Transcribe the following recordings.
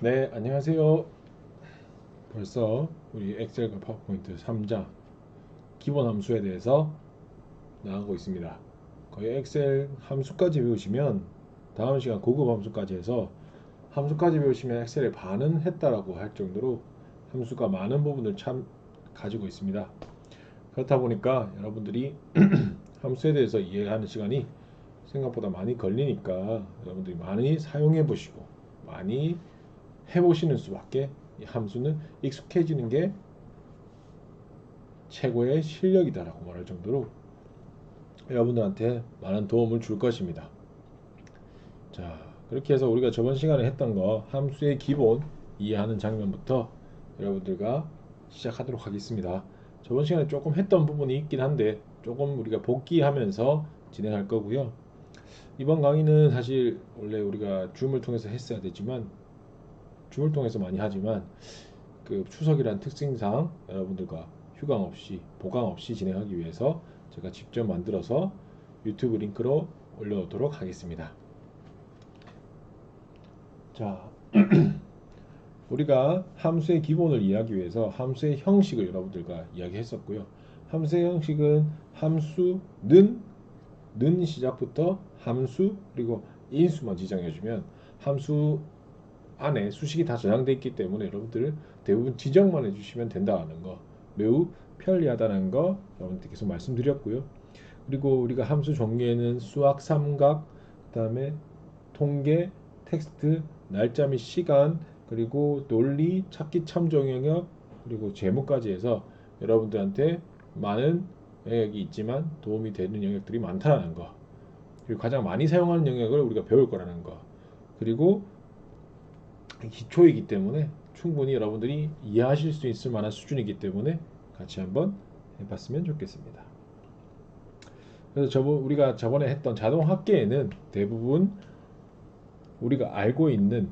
네, 안녕하세요. 벌써 우리 엑셀과 파워포인트 3장 기본 함수에 대해서 나가고 있습니다. 거의 엑셀 함수까지 배우시면 다음 시간 고급 함수까지 해서 함수까지 배우시면 엑셀의 반은 했다라고 할 정도로 함수가 많은 부분을 참 가지고 있습니다. 그렇다 보니까 여러분들이 함수에 대해서 이해하는 시간이 생각보다 많이 걸리니까 여러분들이 많이 사용해 보시고 많이 해보시는 수밖에 이 함수는 익숙해지는 게 최고의 실력이다라고 말할 정도로 여러분들한테 많은 도움을 줄 것입니다. 자, 그렇게 해서 우리가 저번 시간에 했던 거 함수의 기본 이해하는 장면부터 여러분들과 시작하도록 하겠습니다. 저번 시간에 조금 했던 부분이 있긴 한데 조금 우리가 복귀하면서 진행할 거고요. 이번 강의는 사실 원래 우리가 줌을 통해서 했어야 되지만 줌을 통해서 많이 하지만 그 추석이란 특징상 여러분들과 휴강 없이 보강 없이 진행하기 위해서 제가 직접 만들어서 유튜브 링크로 올려놓도록 하겠습니다. 자, 우리가 함수의 기본을 이해하기 위해서 함수의 형식을 여러분들과 이야기했었고요. 함수의 형식은 는 시작부터 함수 그리고 인수만 지정해주면 함수 안에 수식이 다 저장되어 있기 때문에 여러분들 대부분 지정만 해주시면 된다는 거 매우 편리하다는 거 여러분들 계속 말씀드렸고요. 그리고 우리가 함수 종류에는 수학, 삼각, 그다음에 통계, 텍스트, 날짜 및 시간, 그리고 논리, 찾기 참조 영역, 그리고 제목까지 해서 여러분들한테 많은 영역이 있지만 도움이 되는 영역들이 많다는 거. 그리고 가장 많이 사용하는 영역을 우리가 배울 거라는 거. 그리고 기초이기 때문에 충분히 여러분들이 이해하실 수 있을 만한 수준이기 때문에 같이 한번 해봤으면 좋겠습니다. 그래서 우리가 저번에 했던 자동 합계에는 대부분 우리가 알고 있는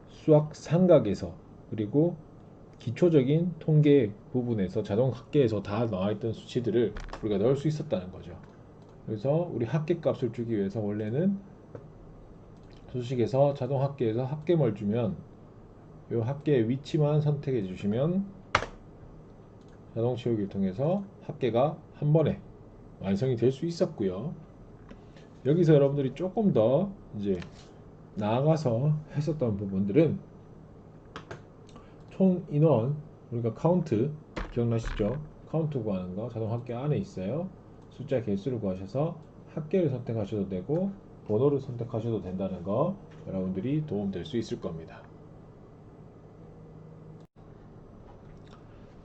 수학 삼각에서 그리고 기초적인 통계 부분에서 자동 합계에서 다 나와 있던 수치들을 우리가 넣을 수 있었다는 거죠. 그래서 우리 합계값을 주기 위해서 원래는 수식에서 자동 합계에서 합계물 주면 이 합계의 위치만 선택해 주시면 자동 채우기를 통해서 합계가 한 번에 완성이 될 수 있었고요. 여기서 여러분들이 조금 더 이제 나아가서 했었던 부분들은 총 인원 우리가 카운트 기억나시죠? 카운트 구하는 거 자동 합계 안에 있어요. 숫자 개수를 구하셔서 합계를 선택하셔도 되고 번호를 선택하셔도 된다는 거 여러분들이 도움될 수 있을 겁니다.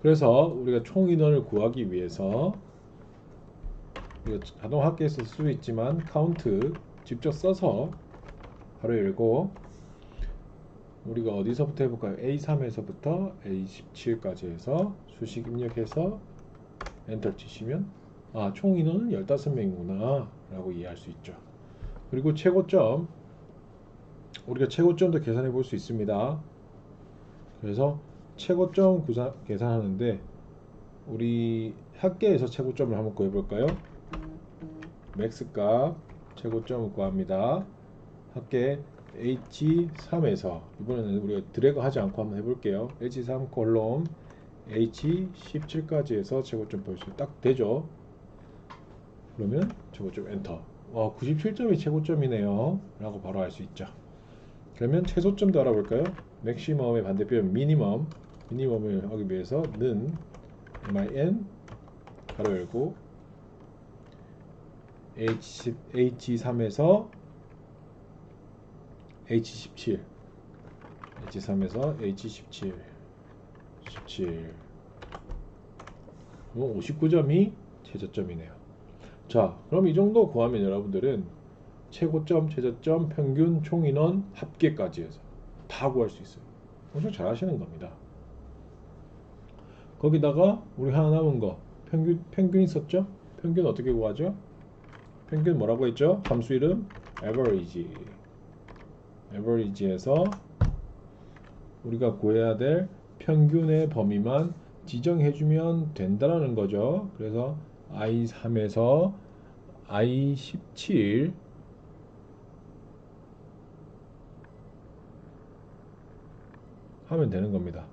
그래서 우리가 총 인원을 구하기 위해서 우리가 자동 합계에서 쓸 수 있지만 카운트 직접 써서 바로 열고 우리가 어디서부터 해볼까요? A3에서부터 A17까지 해서 수식 입력해서 엔터 치시면 총 인원은 15명이구나 라고 이해할 수 있죠. 그리고 최고점 우리가 최고점도 계산해 볼 수 있습니다. 그래서 최고점 계산하는데 우리 합계에서 최고점을 한번 구해 볼까요? 맥스 값 최고점을 구합니다. 합계 H3에서 이번에는 우리가 드래그 하지 않고 한번 해볼게요. H3 콜롬 H17까지 해서 최고점 볼 수 딱 되죠. 그러면 최고점 엔터. 97점이 최고점이네요 라고 바로 알 수 있죠. 그러면 최소점도 알아볼까요? 맥시멈의 반대편 미니멈을 하기 위해서 는 min 바로 열고 H3에서 H17 H3에서 H17 17 59점이 최저점이네요. 자, 그럼 이 정도 구하면 여러분들은 최고점, 최저점, 평균, 총인원, 합계까지 해서 다 구할 수 있어요. 엄청 잘 하시는 겁니다. 거기다가 우리 하나 남은 거 평균 있었죠? 평균 어떻게 구하죠? 평균 뭐라고 했죠? 함수 이름 average에서 우리가 구해야 될 평균의 범위만 지정해주면 된다는 거죠. 그래서 I3에서 I17 하면 되는 겁니다.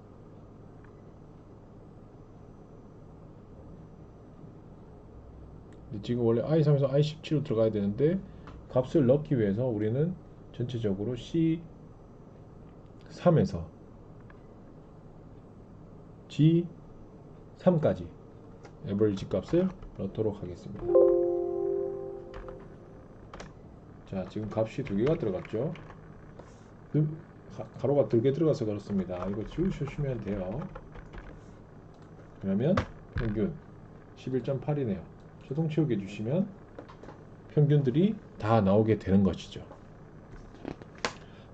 지금 원래 i3에서 i17로 들어가야 되는데 값을 넣기 위해서 우리는 전체적으로 C3에서 G3까지 에버리지 값을 넣도록 하겠습니다. 자, 지금 값이 두 개가 들어갔죠. 가로가 두 개 들어가서 그렇습니다. 이거 지우시면 돼요. 그러면 평균 11.8이네요. 자동 채우기 해주시면 평균들이 다 나오게 되는 것이죠.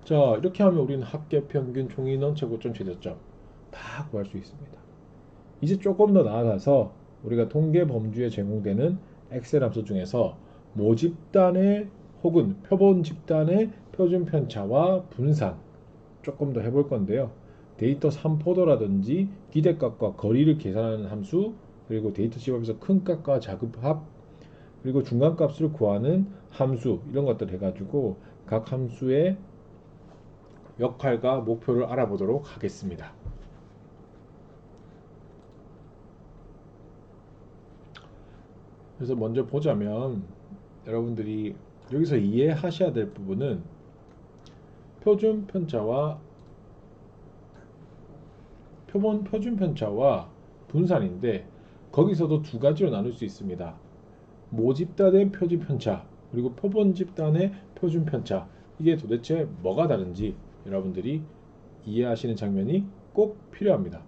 자, 이렇게 하면 우리는 합계 평균 총인원 최고점 최저점 다 구할 수 있습니다. 이제 조금 더 나아가서 우리가 통계 범주에 제공되는 엑셀 함수 중에서 모집단의 혹은 표본 집단의 표준 편차와 분산 조금 더 해볼 건데요. 데이터 3포도라든지 기대값과 거리를 계산하는 함수, 그리고 데이터 집합에서 큰 값과 작은 합, 그리고 중간값을 구하는 함수, 이런 것들 해가지고 각 함수의 역할과 목표를 알아보도록 하겠습니다. 그래서 먼저 보자면 여러분들이 여기서 이해하셔야 될 부분은 표준 편차와 표준 편차와 분산인데, 거기서도 두 가지로 나눌 수 있습니다. 모집단의 표준 편차, 그리고 표본 집단의 표준 편차. 이게 도대체 뭐가 다른지 여러분들이 이해하시는 장면이 꼭 필요합니다.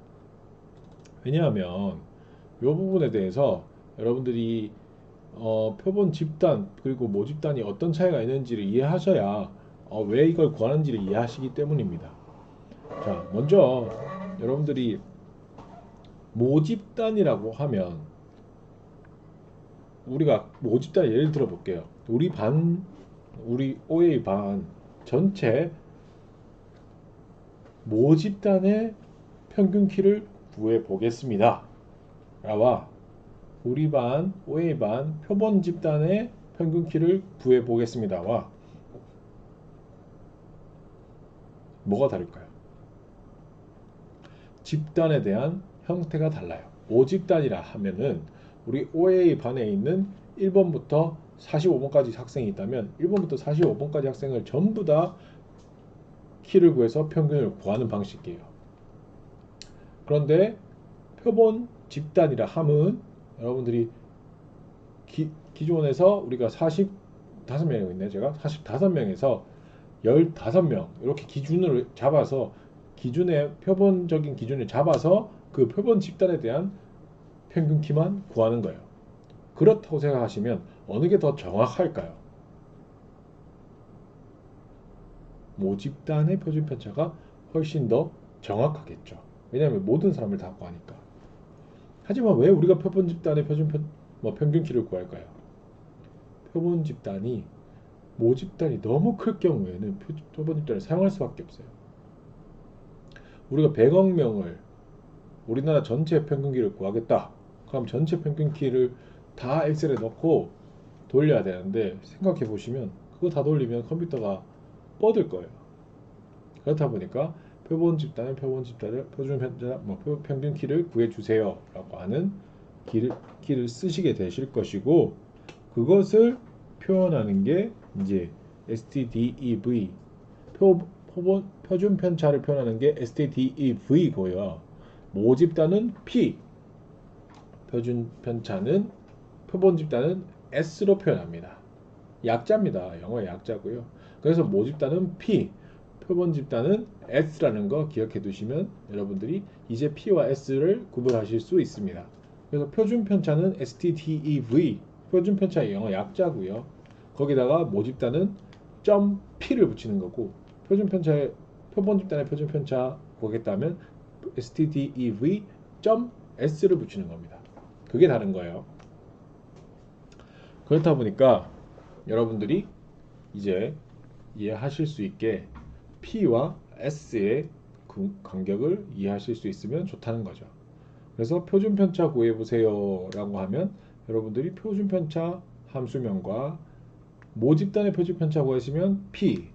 왜냐하면 이 부분에 대해서 여러분들이 표본 집단 그리고 모집단이 어떤 차이가 있는지를 이해하셔야 왜 이걸 구하는지를 이해하시기 때문입니다. 자, 먼저 여러분들이 모집단이라고 하면, 우리가 모집단 예를 들어 볼게요. 우리 OA 반 전체 모집단의 평균 키를 구해 보겠습니다. 라와 우리 반 OA 반 표본 집단의 평균 키를 구해 보겠습니다와 뭐가 다를까요? 집단에 대한 형태가 달라요. 모집단이라 하면은 우리 OA 반에 있는 1번부터 45번까지 학생이 있다면 1번부터 45번까지 학생을 전부 다 키를 구해서 평균을 구하는 방식이에요. 그런데 표본 집단이라 함은 여러분들이 기존에서 우리가 45명이 있네, 제가 45명에서 15명 이렇게 기준을 잡아서, 기준의 표본적인 기준을 잡아서 그 표본 집단에 대한 평균 키만 구하는 거예요. 그렇다고 생각하시면 어느 게 더 정확할까요? 모집단의 표준 편차가 훨씬 더 정확하겠죠. 왜냐하면 모든 사람을 다 구하니까. 하지만 왜 우리가 표본 집단의 평균 키를 구할까요? 표본 집단이 모집단이 너무 클 경우에는 표본 집단을 사용할 수밖에 없어요. 우리가 100억 명을 우리나라 전체 평균키를 구하겠다. 그럼 전체 평균키를 다 엑셀에 넣고 돌려야 되는데, 생각해 보시면 그거 다 돌리면 컴퓨터가 뻗을 거예요. 그렇다 보니까 표본 집단의 표준 편차, 평균키를 구해 주세요 라고 하는 키를 쓰시게 되실 것이고, 그것을 표현하는 게 이제 STDEV, 표준 편차를 표현하는 게 STDEV고요. 모집단은 P, 표준 편차는 표본 집단은 S로 표현합니다. 약자입니다. 영어의 약자고요. 그래서 모집단은 P, 표본 집단은 S라는 거 기억해 두시면 여러분들이 이제 P와 S를 구분하실 수 있습니다. 그래서 표준 편차는 STDEV, 표준 편차의 영어 약자고요. 거기다가 모집단은 .P를 붙이는 거고, 표본 집단의 표준 편차 보겠다면 STDEV.S를 붙이는 겁니다. 그게 다른 거예요. 그렇다 보니까 여러분들이 이제 이해하실 수 있게 P와 S의 간격을 이해하실 수 있으면 좋다는 거죠. 그래서 표준 편차 구해보세요 라고 하면 여러분들이 표준 편차 함수명과 모집단의 표준 편차 구하시면 P,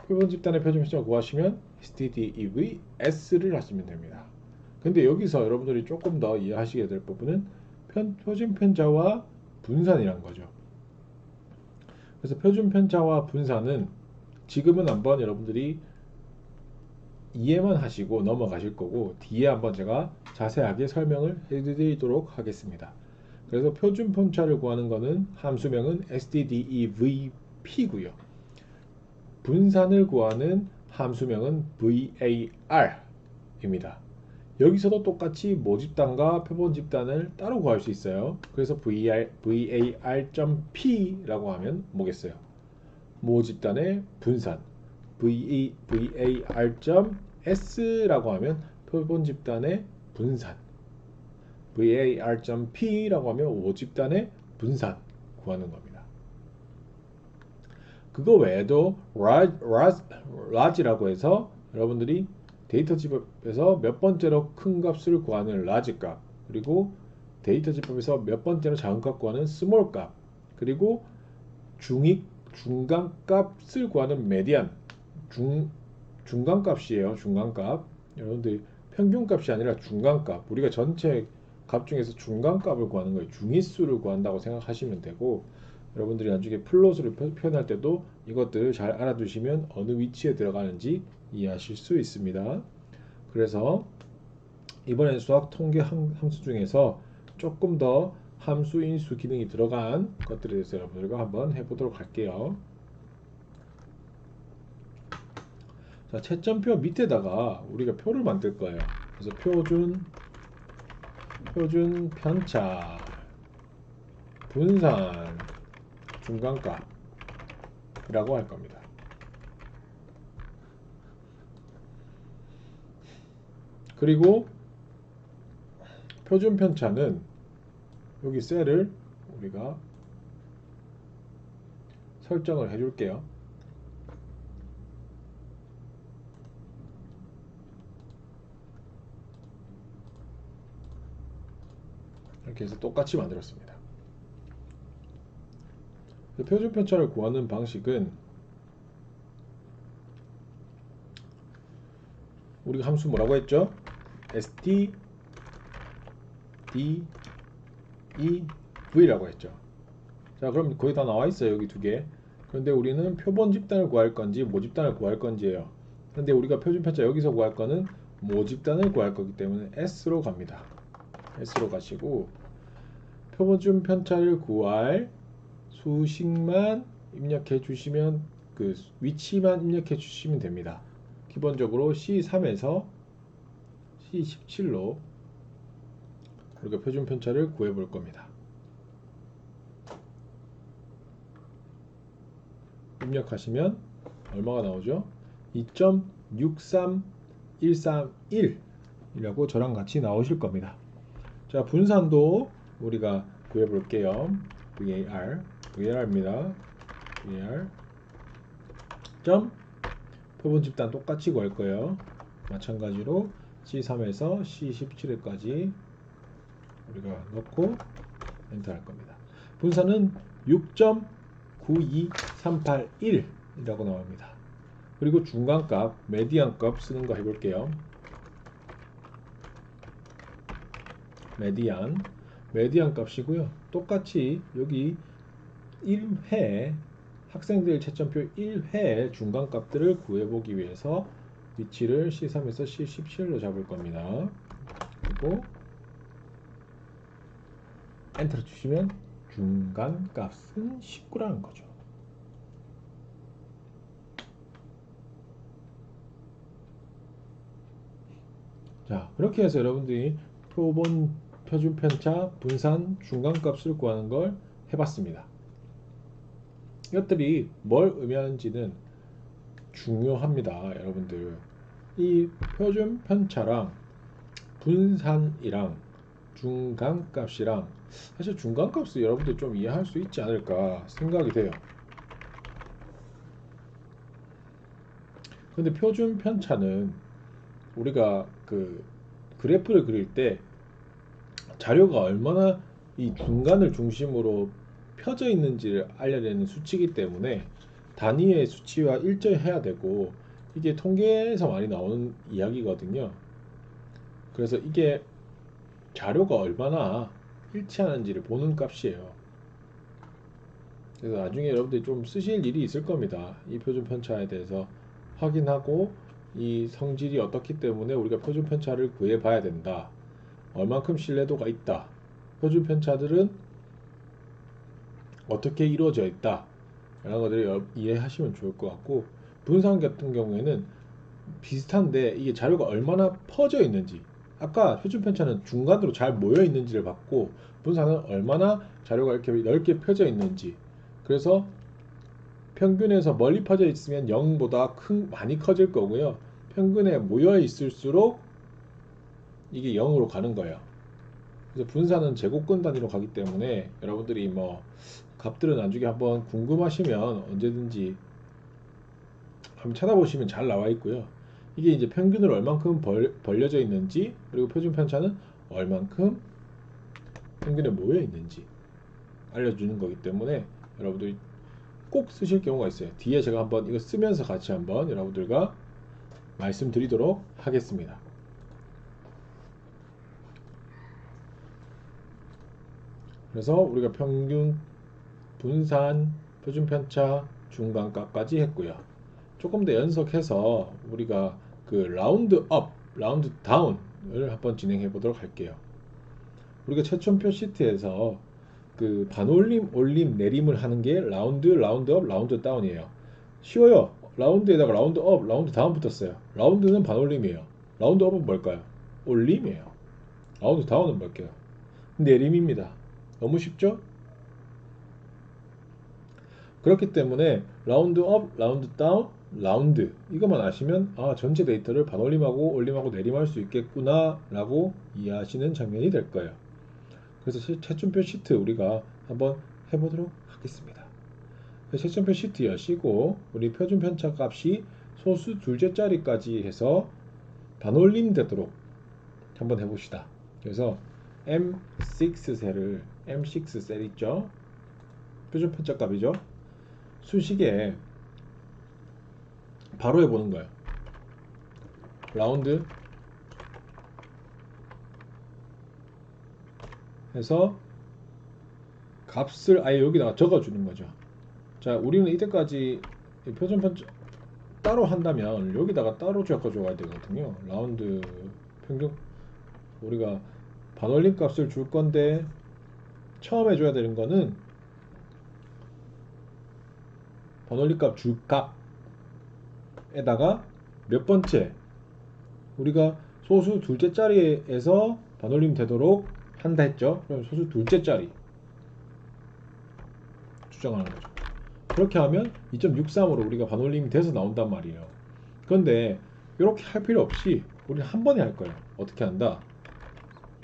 표본 집단의 표준 편차를 구하시면 stdevs를 하시면 됩니다. 근데 여기서 여러분들이 조금 더 이해하시게 될 부분은 표준 편차와 분산이란 거죠. 그래서 표준 편차와 분산은 지금은 한번 여러분들이 이해만 하시고 넘어가실 거고, 뒤에 한번 제가 자세하게 설명을 해드리도록 하겠습니다. 그래서 표준 편차를 구하는 거는 함수명은 stdevp고요. 분산을 구하는 함수명은 var입니다. 여기서도 똑같이 모집단과 표본 집단을 따로 구할 수 있어요. 그래서 var.p라고 하면 뭐겠어요? 모집단의 분산. var.s라고 하면 표본 집단의 분산. var.p라고 하면 모집단의 분산 구하는 겁니다. 그거 외에도 large라고 해서 여러분들이 데이터 집합에서 몇 번째로 큰 값을 구하는 large 값, 그리고 데이터 집합에서 몇 번째로 작은 값 구하는 small 값, 그리고 중간 값을 구하는 median, 중간 값이에요. 중간 값. 여러분들이 평균 값이 아니라 중간 값. 우리가 전체 값 중에서 중간 값을 구하는 거예요. 중위수를 구한다고 생각하시면 되고, 여러분들이 나중에 플롯으로 표현할 때도 이것들을 잘 알아두시면 어느 위치에 들어가는지 이해하실 수 있습니다. 그래서 이번엔 수학 통계 함수 중에서 조금 더 함수 인수 기능이 들어간 것들에 대해서 여러분들과 한번 해보도록 할게요. 자, 채점표 밑에다가 우리가 표를 만들 거예요. 그래서 표준 편차 분산 중간값이라고 할 겁니다. 그리고 표준 편차는 여기 셀을 우리가 설정을 해줄게요. 이렇게 해서 똑같이 만들었습니다. 표준 편차를 구하는 방식은 우리가 함수 뭐라고 했죠? stdev라고 했죠. 자, 그럼 거의 다 나와 있어요. 여기 두 개. 그런데 우리는 표본 집단을 구할 건지 모집단을 구할 건지예요. 근데 우리가 표준 편차 여기서 구할 거는 모집단을 구할 거기 때문에 S로 갑니다. S로 가시고 표본 편차를 구할 수식만 입력해 주시면, 그 위치만 입력해 주시면 됩니다. 기본적으로 C3에서 C17로 우리가 표준 편차를 구해 볼 겁니다. 입력하시면 얼마가 나오죠? 2.63131이라고 저랑 같이 나오실 겁니다. 자, 분산도 우리가 구해 볼게요. var입니다. var 점 표본 집단 똑같이 구할 거예요. 마찬가지로 C3에서 C17까지 우리가 넣고 엔터 할 겁니다. 분산은 6.92381이라고 나옵니다. 그리고 중간값, 메디안값 쓰는 거 해볼게요. 메디안 값이고요. 똑같이 여기 1회 학생들 채점표 1회 중간값들을 구해보기 위해서 위치를 C3에서 C17로 잡을 겁니다. 그리고 엔터를 주시면 중간값은 19라는 거죠. 자, 그렇게 해서 여러분들이 표준 편차, 분산, 중간값을 구하는 걸 해봤습니다. 이것들이 뭘 의미하는지는 중요합니다. 여러분들, 이 표준 편차랑 분산이랑 중간값이랑, 사실 중간값을 여러분들 좀 이해할 수 있지 않을까 생각이 돼요. 근데 표준 편차는 우리가 그 그래프를 그릴 때 자료가 얼마나 이 중간을 중심으로 펴져 있는지를 알려내는 수치이기 때문에 단위의 수치와 일정해야 되고 이게 통계에서 많이 나오는 이야기거든요. 그래서 이게 자료가 얼마나 일치하는지를 보는 값이에요. 그래서 나중에 여러분들이 좀 쓰실 일이 있을 겁니다. 이 표준 편차에 대해서 확인하고 이 성질이 어떻기 때문에 우리가 표준 편차를 구해 봐야 된다. 얼만큼 신뢰도가 있다. 표준 편차들은 어떻게 이루어져 있다. 이런 것들을 이해하시면 좋을 것 같고, 분산 같은 경우에는 비슷한데 이게 자료가 얼마나 퍼져 있는지, 아까 표준 편차는 중간으로 잘 모여 있는지를 봤고, 분산은 얼마나 자료가 이렇게 넓게 펴져 있는지. 그래서 평균에서 멀리 퍼져 있으면 0보다 많이 커질 거고요. 평균에 모여 있을수록 이게 0으로 가는 거예요. 그래서 분산은 제곱근 단위로 가기 때문에 여러분들이 뭐 값들은 나중에 한번 궁금하시면 언제든지 한번 찾아보시면 잘 나와 있고요. 이게 이제 평균으로 얼만큼 벌려져 있는지, 그리고 표준 편차는 얼만큼 평균에 모여 있는지 알려주는 거기 때문에 여러분들이 꼭 쓰실 경우가 있어요. 뒤에 제가 한번 이거 쓰면서 같이 한번 여러분들과 말씀드리도록 하겠습니다. 그래서 우리가 평균, 분산, 표준 편차, 중간값까지 했고요. 조금 더 연속해서 우리가 그 라운드 업, 라운드 다운을 한번 진행해 보도록 할게요. 우리가 최첨표 시트에서 그 반올림, 올림, 내림을 하는 게 라운드, 라운드 업, 라운드 다운이에요. 쉬워요. 라운드에다가 라운드 업, 라운드 다운 붙었어요. 라운드는 반올림이에요. 라운드 업은 뭘까요? 올림이에요. 라운드 다운은 뭘까요? 내림입니다. 너무 쉽죠? 그렇기 때문에 라운드 업, 라운드 다운, 라운드 이것만 아시면 아 전체 데이터를 반올림하고 올림하고 내림할 수 있겠구나 라고 이해하시는 장면이 될 거예요. 그래서 채점표 시트 우리가 한번 해보도록 하겠습니다. 채점표 시트 여시고 우리 표준 편차 값이 소수 둘째 자리까지 해서 반올림 되도록 한번 해봅시다. 그래서 M6 셀을 M6 셀 있죠? 표준 편차 값이죠? 수식에 바로 해보는 거예요. 라운드 해서 값을 아예 여기다가 적어주는 거죠. 자, 우리는 이때까지 표준 편차 따로 한다면 여기다가 따로 적어줘야 되거든요. 라운드 평균 우리가 반올림 값을 줄 건데 처음 해줘야 되는 거는 반올림 값 줄 값에다가 몇 번째 우리가 소수 둘째 자리에서 반올림 되도록 한다 했죠. 그럼 소수 둘째 자리 주장하는 거죠. 그렇게 하면 2.63으로 우리가 반올림이 돼서 나온단 말이에요. 그런데 이렇게 할 필요 없이 우리는 한 번에 할 거예요. 어떻게 한다?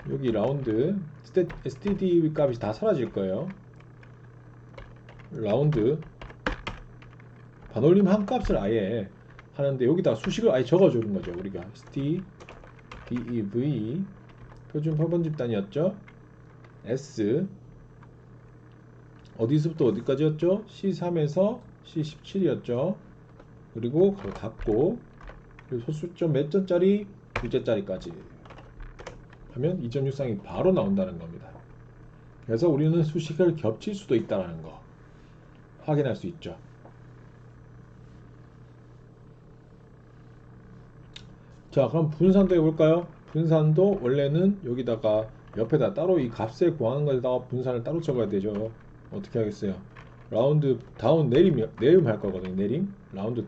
여기 라운드 std 값이 다 사라질 거예요. 라운드 반올림 한 값을 아예 하는데 여기다 수식을 아예 적어주는 거죠. 우리가 stdev 표준 8번 집단이었죠. s 어디서부터 어디까지였죠? C3에서 C17이었죠. 그리고 가로 닫고 그리고 소수점 몇 점짜리? 둘째 자리까지 하면 2.63이 바로 나온다는 겁니다. 그래서 우리는 수식을 겹칠 수도 있다는 거 확인할 수 있죠. 자, 그럼 분산도 해볼까요? 분산도 원래는 여기다가 옆에다 따로 이 값을 구하는 것에다가 분산을 따로 적어야 되죠. 어떻게 하겠어요? 라운드 다운 내림 할 거거든요. 내림 라운드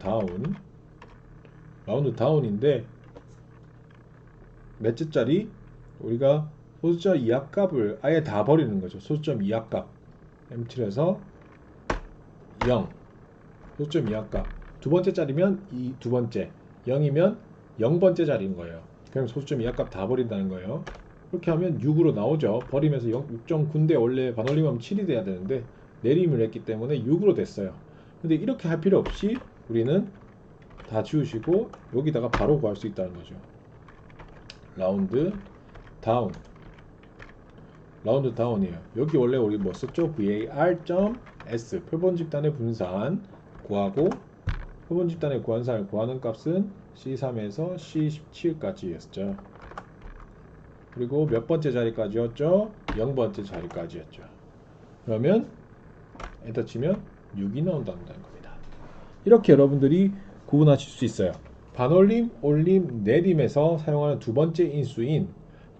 다운인데 몇째 짜리 우리가 소수점 이하값을 아예 다 버리는 거죠. 소수점 이하값 M7에서 0 소수점 이하값 두 번째 짜리면 이 두 번째 0이면 0번째 자리인 거예요. 그냥 소수점 이하값 다 버린다는 거예요. 그렇게 하면 6으로 나오죠. 버리면서 6.9인데 원래 반올림하면 7이 돼야 되는데 내림을 했기 때문에 6으로 됐어요. 근데 이렇게 할 필요 없이 우리는 다 지우시고 여기다가 바로 구할 수 있다는 거죠. 라운드 다운이에요. 여기 원래 우리 뭐 썼죠? var.s 표본 집단의 분산 구하고 표본 집단의 구한사를 구하는 값은 C3에서 C17까지였죠. 그리고 몇 번째 자리까지였죠? 0번째 자리까지였죠. 그러면 엔터 치면 6이 나온다는 겁니다. 이렇게 여러분들이 구분하실 수 있어요. 반올림, 올림, 내림에서 사용하는 두 번째 인수인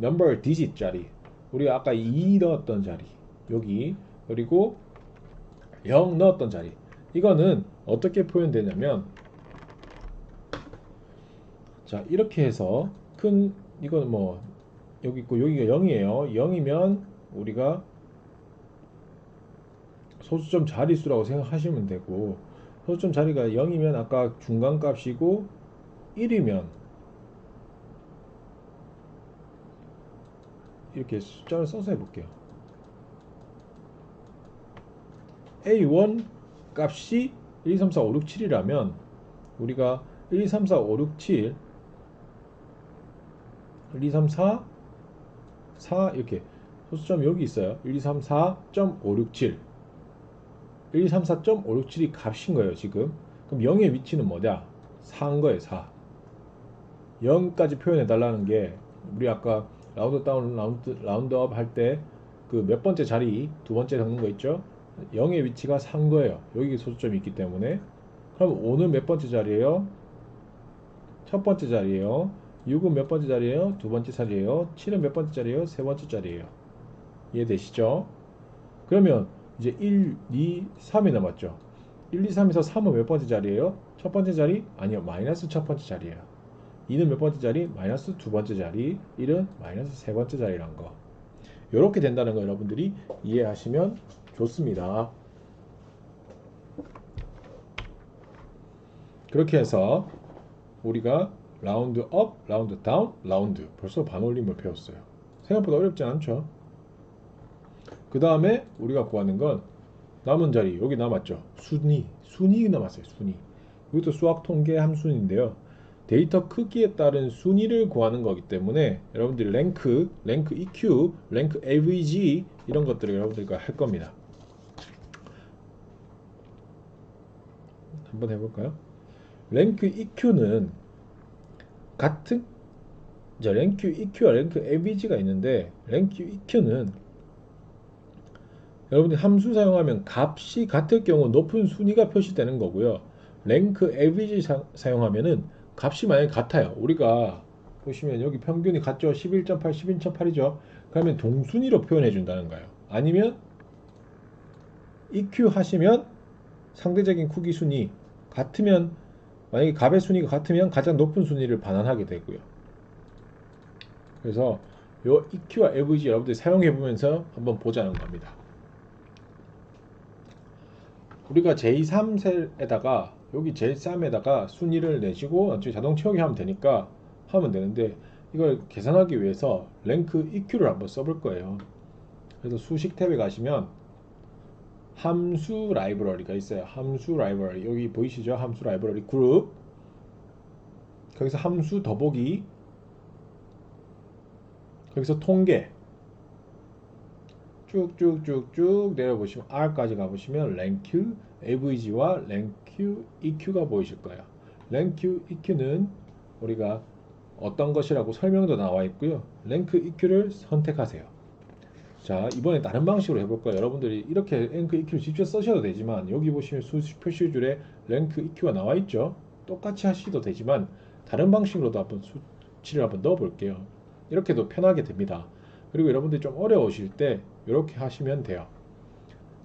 number digit 자리, 우리가 아까 2 넣었던 자리, 여기, 그리고 0 넣었던 자리, 이거는 어떻게 표현되냐면, 자, 이렇게 해서 큰, 이거는 뭐 여기 있고 여기가 0이에요. 0이면 우리가 소수점 자릿수라고 생각하시면 되고, 소수점 자리가 0이면 아까 중간값이고 1이면 이렇게 숫자를 써서 해볼게요. A1 값이 1, 2, 3, 4, 5, 6, 7이라면 우리가 1, 2, 3, 4, 5, 6, 7 1, 2, 3, 4 4 이렇게 소수점 여기 있어요. 1, 2, 3, 4.567 1, 2, 3, 4.567이 값인 거예요 지금. 그럼 0의 위치는 뭐냐? 4인 거예요. 4. 0까지 표현해 달라는 게, 우리 아까 라운드 다운 라운드 업 할 때 그 몇 번째 자리 두 번째 적는 거 있죠? 0의 위치가 4인 거예요. 여기 소수점이 있기 때문에. 그럼 5는 몇 번째 자리예요? 첫 번째 자리예요. 6은 몇 번째 자리예요? 두 번째 자리예요. 7은 몇 번째 자리예요? 세 번째 자리예요. 이해되시죠? 그러면 이제 1, 2, 3이 남았죠. 1, 2, 3에서 3은 몇 번째 자리예요? 첫 번째 자리? 아니요, 마이너스 첫 번째 자리예요. 2는 몇 번째 자리? 마이너스 두 번째 자리. 1은 마이너스 세 번째 자리란 거. 이렇게 된다는 거 여러분들이 이해하시면 좋습니다. 그렇게 해서 우리가 라운드 업, 라운드 다운, 라운드, 벌써 반올림을 배웠어요. 생각보다 어렵지 않죠? 그 다음에 우리가 구하는 건 남은 자리, 여기 남았죠. 순위 남았어요. 순위. 이것도 수학 통계 함수인데요. 데이터 크기에 따른 순위를 구하는 거기 때문에 여러분들이 랭크 EQ, 랭크 AVG 이런 것들을 여러분들과 할 겁니다. 한번 해볼까요? 랭크 EQ는 같은, 랭크 EQ와 랭크 AVG가 있는데, 랭크 EQ는 여러분들이 함수 사용하면 값이 같을 경우 높은 순위가 표시되는 거고요. 랭크 AVG 사용하면은 값이 만약에 같아요. 우리가 보시면 여기 평균이 같죠? 11.8, 12.8이죠. 그러면 동순위로 표현해 준다는 거예요. 아니면 EQ 하시면 상대적인 크기 순위 같으면, 만약에 값의 순위가 같으면 가장 높은 순위를 반환하게 되고요. 그래서 요 EQ와 AVG 여러분들이 사용해 보면서 한번 보자는 겁니다. 우리가 J3셀에다가 여기 J3에다가 순위를 내시고 나중에 자동 채우기 하면 되니까 하면 되는데, 이걸 계산하기 위해서 랭크 EQ를 한번 써볼 거예요. 그래서 수식 탭에 가시면 함수 라이브러리가 있어요. 함수 라이브러리, 여기 보이시죠? 함수 라이브러리 그룹, 거기서 함수 더보기, 거기서 통계 쭉쭉쭉쭉 내려보시면 R까지 가보시면 랭크 AVG와 랭크 EQ가 보이실 거예요. 랭크 EQ는 우리가 어떤 것이라고 설명도 나와 있고요. 랭크 EQ를 선택하세요. 자, 이번에 다른 방식으로 해볼 거예요. 여러분들이 이렇게 랭크 EQ를 직접 쓰셔도 되지만, 여기 보시면 표시줄에 랭크 EQ가 나와 있죠. 똑같이 하셔도 되지만 다른 방식으로도 한번 수치를 한번 넣어 볼게요. 이렇게도 편하게 됩니다. 그리고 여러분들이 좀 어려우실 때 이렇게 하시면 돼요.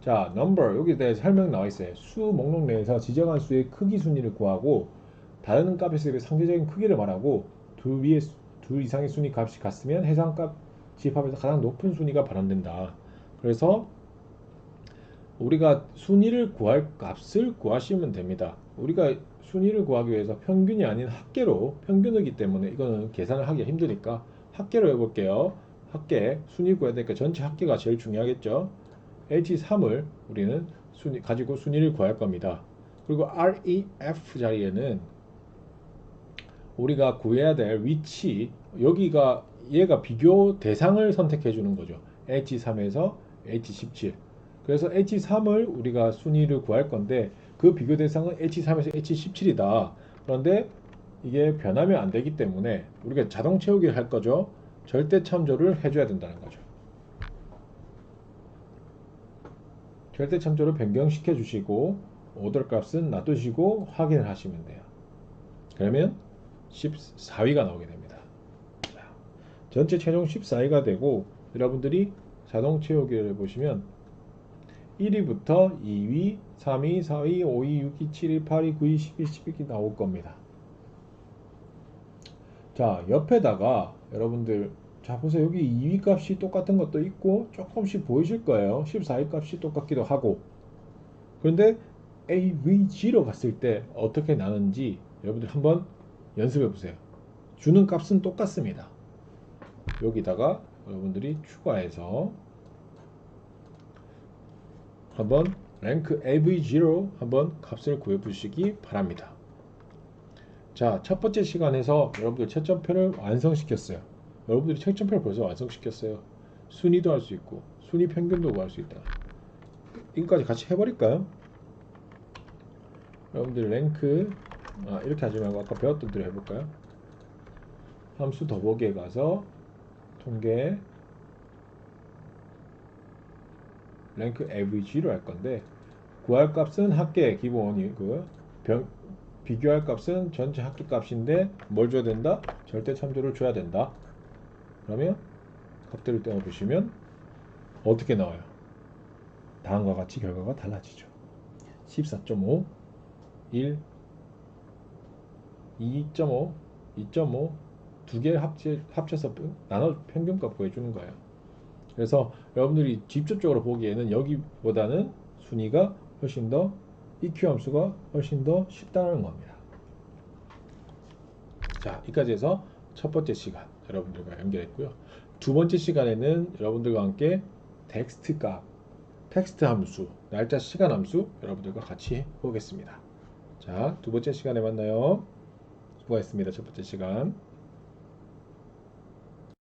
자, number, 여기에 대해서 설명 나와 있어요. 수 목록 내에서 지정한 수의 크기 순위를 구하고 다른 값에 비해 상대적인 크기를 말하고 둘 이상의 순위 값이 같으면 해당값 집합에서 가장 높은 순위가 발현된다. 그래서 우리가 순위를 구할 값을 구하시면 됩니다. 우리가 순위를 구하기 위해서 평균이 아닌 합계로, 평균이기 때문에 이거는 계산을 하기 힘드니까 합계로 해볼게요. 합계, 순위 구해야 되니까 전체 합계가 제일 중요하겠죠. H3을 우리는 가지고 순위를 구할 겁니다. 그리고 REF 자리에는 우리가 구해야 될 위치, 여기가 얘가 비교 대상을 선택해 주는 거죠. H3에서 H17. 그래서 H3을 우리가 순위를 구할 건데, 그 비교 대상은 H3에서 H17이다. 그런데 이게 변하면 안 되기 때문에 우리가 자동 채우기를 할 거죠. 절대 참조를 해줘야 된다는 거죠. 절대 참조를 변경시켜 주시고 오더 값은 놔두시고 확인을 하시면 돼요. 그러면 14위가 나오게 됩니다. 자, 전체 최종 14위가 되고 여러분들이 자동 채우기를 보시면 1위부터 2위, 3위, 4위, 5위, 6위, 7위, 8위, 9위, 10위, 11위 나올 겁니다. 자, 옆에다가 여러분들 자 보세요. 여기 2위 값이 똑같은 것도 있고 조금씩 보이실 거예요. 14위 값이 똑같기도 하고. 그런데 AVG로 갔을 때 어떻게 나는지 여러분들 한번 연습해 보세요. 주는 값은 똑같습니다. 여기다가 여러분들이 추가해서 한번 랭크 AVG로 한번 값을 구해 보시기 바랍니다. 자, 첫 번째 시간에서 여러분들 채점표를 완성시켰어요. 여러분들이 채점표를 벌써 완성시켰어요. 순위도 할 수 있고 순위 평균도 구할 수 있다. 이거까지 같이 해버릴까요? 여러분들 랭크 이렇게 하지 말고 아까 배웠던 대로 해볼까요? 함수 더보기에 가서 통계 랭크 average로 할 건데 구할 값은 합계 기본이고요. 비교할 값은 전체 합계 값인데 뭘 줘야 된다? 절대 참조를 줘야 된다. 그러면 값들을 떼어 보시면 어떻게 나와요? 다음과 같이 결과가 달라지죠. 14.5, 1, 2.5, 2.5 두 개 합쳐서 나눠 평균값 구해주는 거예요. 그래서 여러분들이 직접적으로 보기에는 여기보다는 순위가 훨씬 더 EQ 함수가 훨씬 더 쉽다는 겁니다. 자, 여기까지 해서 첫 번째 시간 여러분들과 연결했고요. 두 번째 시간에는 여러분들과 함께 텍스트 함수, 날짜 시간 함수 여러분들과 같이 보겠습니다. 자, 두 번째 시간에 만나요. 수고하셨습니다. 첫 번째 시간.